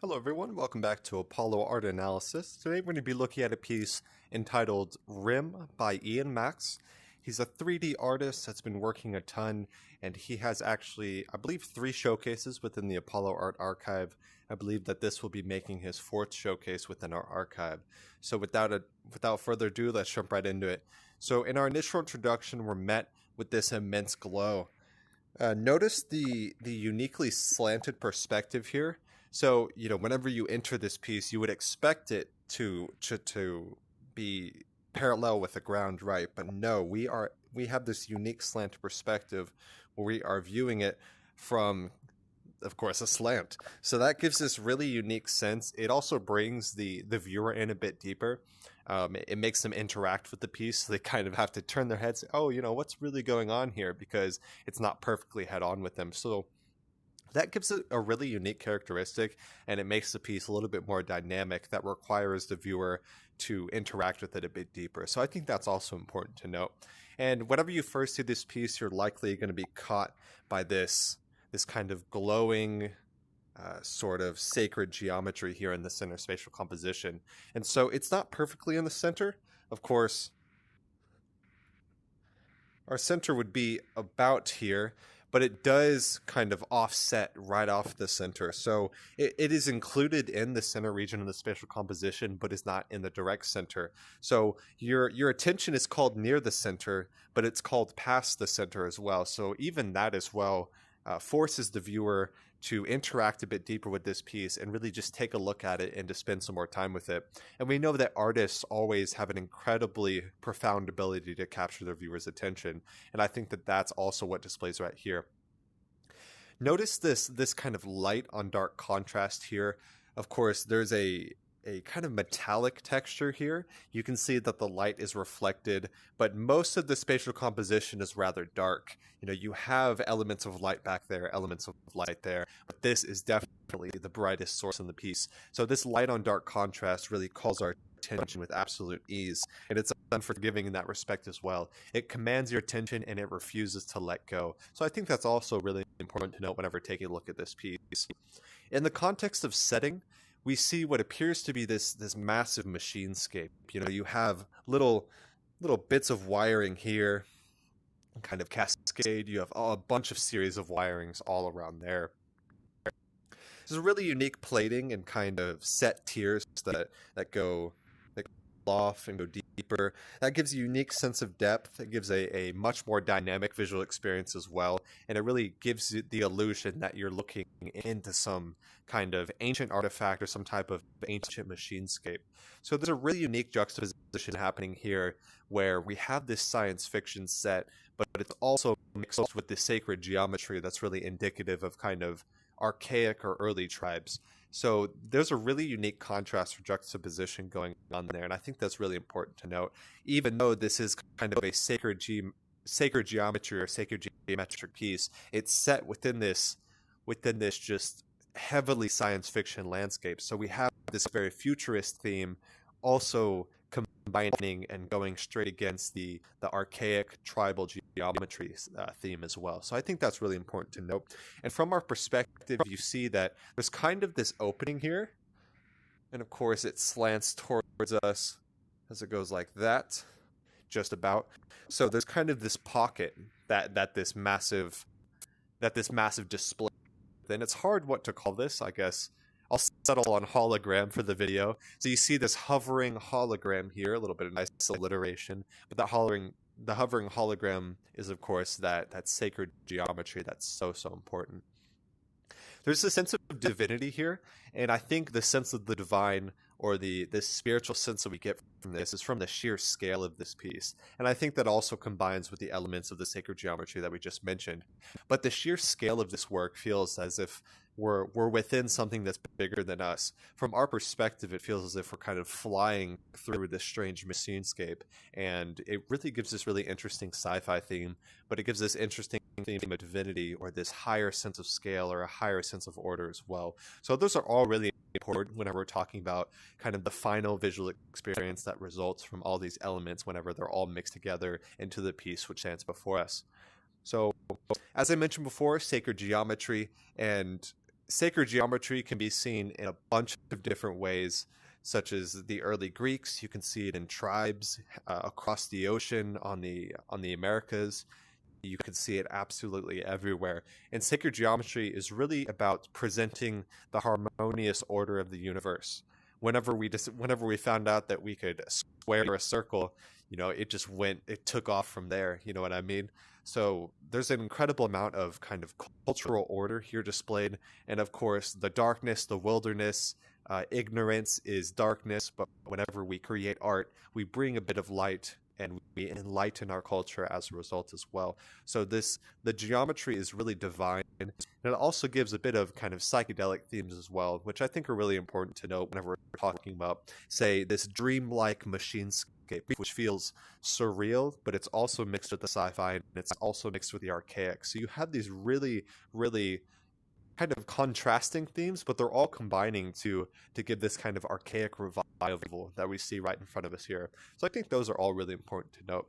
Hello everyone, welcome back to Apollo Art Analysis. Today we're going to be looking at a piece entitled Rim by Ian Max. He's a 3D artist that's been working a ton, and he has actually, I believe, 3 showcases within the Apollo Art Archive. I believe that this will be making his 4th showcase within our archive. So without further ado, let's jump right into it. So in our initial introduction, we're met with this immense glow. Notice the uniquely slanted perspective here. So, whenever you enter this piece, you would expect it to be parallel with the ground, right? But no, we have this unique slant perspective where we are viewing it from, of course, a slant. So that gives this really unique sense. It also brings the viewer in a bit deeper. It makes them interact with the piece. So they kind of have to turn their heads, oh, what's really going on here? Because it's not perfectly head on with them. So that gives it a really unique characteristic, and it makes the piece a little bit more dynamic that requires the viewer to interact with it a bit deeper. So I think that's also important to note. And whenever you first see this piece, you're likely going to be caught by this kind of glowing sort of sacred geometry here in the center spatial composition. And so it's not perfectly in the center. Of course, our center would be about here, but it does kind of offset right off the center. So it is included in the center region of the spatial composition, but is not in the direct center. So your attention is called near the center, but it's called past the center as well. So even that as well forces the viewer to interact a bit deeper with this piece and really just take a look at it and to spend some more time with it. And we know that artists always have an incredibly profound ability to capture their viewers' attention. And I think that that's also what displays right here. Notice this kind of light on dark contrast here. Of course, there's a kind of metallic texture here. You can see that the light is reflected, but most of the spatial composition is rather dark. You have elements of light back there, elements of light there, but this is definitely the brightest source in the piece. So this light on dark contrast really calls our attention with absolute ease, and it's unforgiving in that respect as well. It commands your attention and it refuses to let go. So I think that's also really important to note whenever taking a look at this piece. In the context of setting, we see what appears to be this massive machinescape. You have little bits of wiring here, kind of cascade. You have a bunch of series of wirings all around there. There's a really unique plating and kind of set tiers that go off and go deeper. That gives a unique sense of depth. It gives a much more dynamic visual experience as well, and it really gives you the illusion that you're looking into some kind of ancient artifact or some type of ancient machinescape. So there's a really unique juxtaposition happening here where we have this science fiction set, but it's also mixed with the sacred geometry that's really indicative of kind of archaic or early tribes. So there's a really unique contrast or juxtaposition going on there, and I think that's really important to note. Even though this is kind of a sacred geometry or sacred geometric piece, it's set within this just heavily science fiction landscape. So we have this very futurist theme also combining and going straight against the archaic tribal geometry theme as well. So I think that's really important to note. And from our perspective, you see that there's kind of this opening here. And of course, it slants towards us as it goes like that, just about. So there's kind of this pocket that this massive display. Then it's hard what to call this, I guess. I'll settle on hologram for the video. So you see this hovering hologram here, a little bit of nice alliteration, but the hovering hologram is, of course, that sacred geometry that's so important. There's a sense of divinity here, and I think the sense of the divine or this spiritual sense that we get from this is from the sheer scale of this piece. And I think that also combines with the elements of the sacred geometry that we just mentioned. But the sheer scale of this work feels as if we're within something that's bigger than us. From our perspective, it feels as if we're kind of flying through this strange machinescape, and it really gives this really interesting sci-fi theme, but it gives this interesting theme of divinity or this higher sense of scale or a higher sense of order as well. So those are all really important whenever we're talking about kind of the final visual experience that results from all these elements whenever they're all mixed together into the piece which stands before us. So as I mentioned before, sacred geometry and sacred geometry can be seen in a bunch of different ways, such as the early Greeks. You can see it in tribes across the ocean on the Americas. You can see it absolutely everywhere. And sacred geometry is really about presenting the harmonious order of the universe. Whenever we found out that we could square a circle, it took off from there. You know what I mean? So there's an incredible amount of kind of cultural order here displayed. And of course, the darkness, the wilderness, ignorance is darkness. But whenever we create art, we bring a bit of light and we enlighten our culture as a result as well. So the geometry is really divine, and it also gives a bit of kind of psychedelic themes as well, which I think are really important to note whenever we're talking about, say, this dreamlike machinescape, which feels surreal, but it's also mixed with the sci-fi, and it's also mixed with the archaic. So you have these really, really kind of contrasting themes, but they're all combining to give this kind of archaic revival that we see right in front of us here. So I think those are all really important to note.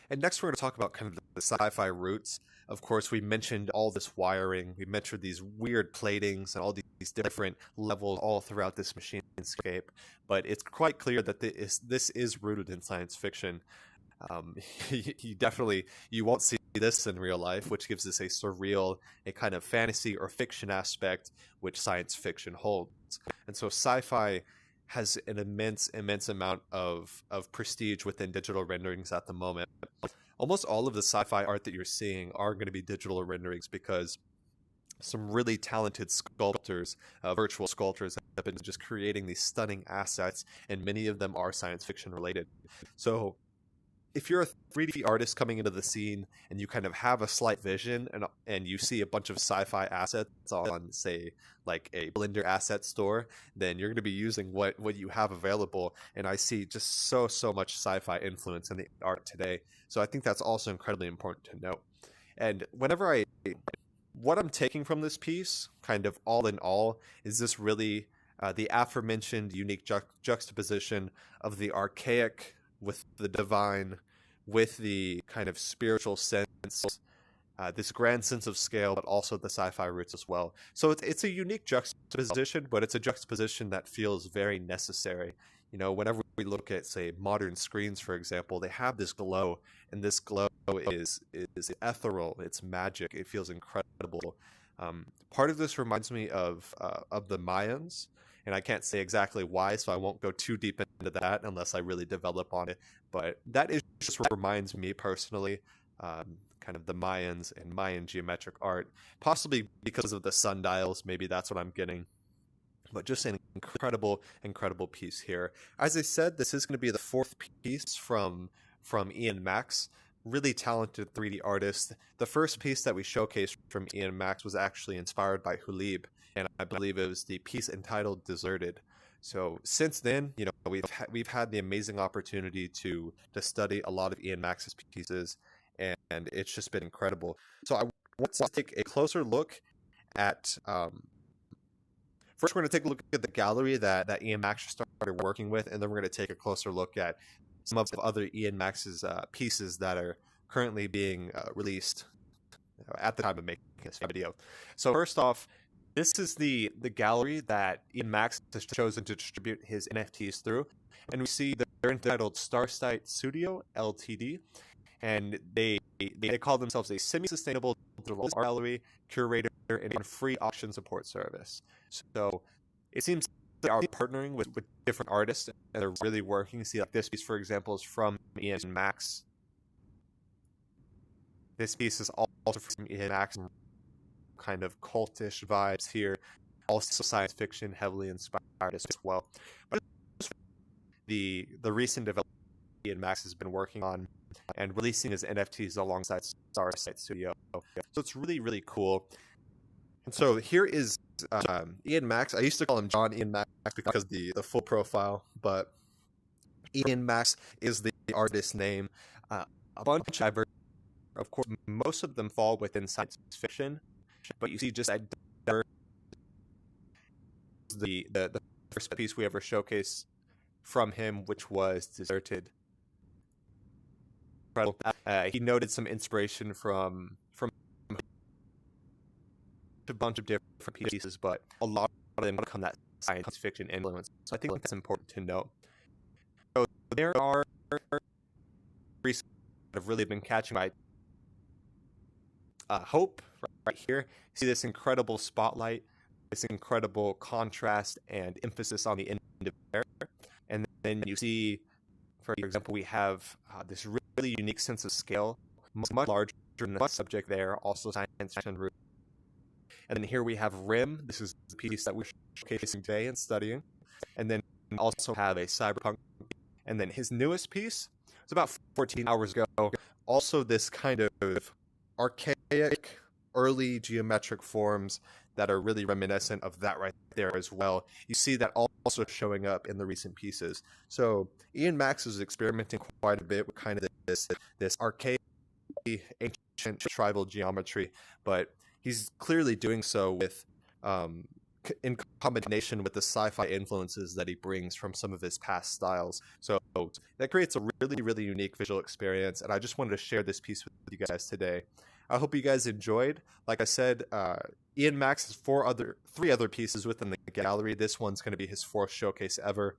And next we're going to talk about kind of the sci-fi roots. Of course, we mentioned all this wiring. We mentioned these weird platings and all these different levels all throughout this machinescape. But it's quite clear that this is rooted in science fiction. You won't see this in real life, which gives us a surreal, a kind of fantasy or fiction aspect, which science fiction holds. And so sci-fi has an immense amount of prestige within digital renderings at the moment. Almost all of the sci-fi art that you're seeing are going to be digital renderings because some really talented sculptors, virtual sculptors, have been just creating these stunning assets, and many of them are science fiction related. So if you're a 3D artist coming into the scene and you kind of have a slight vision and you see a bunch of sci-fi assets on, say, like a Blender asset store, then you're going to be using what you have available. And I see just so much sci-fi influence in the art today. So I think that's also incredibly important to note. And what I'm taking from this piece, kind of all in all, is this really the aforementioned unique juxtaposition of the archaic with the divine, with the kind of spiritual sense, this grand sense of scale, but also the sci-fi roots as well. So it's a unique juxtaposition, but it's a juxtaposition that feels very necessary. Whenever we look at, say, modern screens, for example, they have this glow, and this glow is ethereal. It's magic. It feels incredible. Part of this reminds me of the Mayans. And I can't say exactly why, so I won't go too deep into that unless I really develop on it. But that is just what reminds me personally, kind of the Mayans and Mayan geometric art. Possibly because of the sundials, maybe that's what I'm getting. But just an incredible piece here. As I said, this is going to be the fourth piece from Ian Max. Really talented 3D artist. The first piece that we showcased from Ian Max was actually inspired by Hulib, and I believe it was the piece entitled Deserted. So since then, we've had the amazing opportunity to study a lot of Ian Max's pieces, and it's just been incredible. So I want to take a closer look at first we're going to take a look at the gallery that Ian Max started working with, and then we're going to take a closer look at some of the other Ian Max's pieces that are currently being released at the time of making this video. So first off, this is the gallery that Ian Max has chosen to distribute his NFTs through, and we see they're entitled Starsight Studio Ltd, and they call themselves a semi-sustainable digital art gallery, curator, and free auction support service. So it seems they are partnering with different artists, and they're really working. See, like this piece, for example, is from Ian Max. This piece is also from Ian Max, kind of cultish vibes here. Also science fiction, heavily inspired as well. But the recent development Ian Max has been working on and releasing his NFTs alongside Starsight Studio. So it's really cool. And so here is Ian Max. I used to call him Ian Max because the full profile, but Ian Max is the artist name. A bunch of, of course, most of them fall within science fiction, but you see just the first piece we ever showcased from him, which was Deserted. He noted some inspiration from bunch of different pieces, but a lot of them come that science fiction influence. So I think that's important to note. So there are that have really been catching my hope right here. You see this incredible spotlight, this incredible contrast and emphasis on the end of air. And then you see, for example, we have this really unique sense of scale, much larger than the subject there, also science fiction root. And then here we have Rim. This is the piece that we're showcasing today and studying. And then we also have a cyberpunk. And then his newest piece, it's about 14 hours ago, also this kind of archaic, early geometric forms that are really reminiscent of that right there as well. You see that also showing up in the recent pieces. So Ian Max is experimenting quite a bit with kind of this archaic, ancient tribal geometry, but he's clearly doing so with in combination with the sci-fi influences that he brings from some of his past styles. So that creates a really, really unique visual experience, and I just wanted to share this piece with you guys today. I hope you guys enjoyed. Like I said, Ian Max has three other pieces within the gallery. This one's going to be his fourth showcase ever.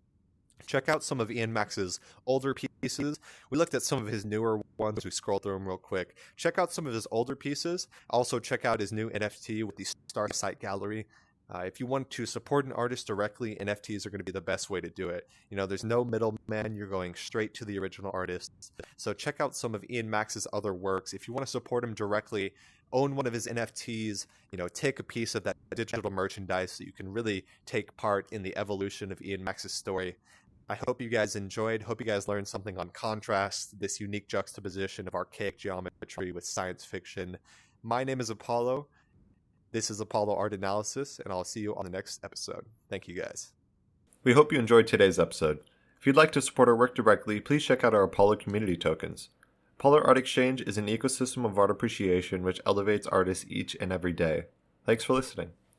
Check out some of Ian Max's older pieces. We looked at some of his newer ones. We scrolled through them real quick. Check out some of his older pieces. Also, check out his new NFT with the Star Site Gallery. If you want to support an artist directly, NFTs are going to be the best way to do it. You know, there's no middleman. You're going straight to the original artists. So check out some of Ian Max's other works. If you want to support him directly, own one of his NFTs, you know, take a piece of that digital merchandise so you can really take part in the evolution of Ian Max's story. I hope you guys enjoyed. Hope you guys learned something on contrast, this unique juxtaposition of archaic geometry with science fiction. My name is Apollo. This is Apollo Art Analysis, and I'll see you on the next episode. Thank you guys. We hope you enjoyed today's episode. If you'd like to support our work directly, please check out our Apollo community tokens. Apollo Art Exchange is an ecosystem of art appreciation which elevates artists each and every day. Thanks for listening.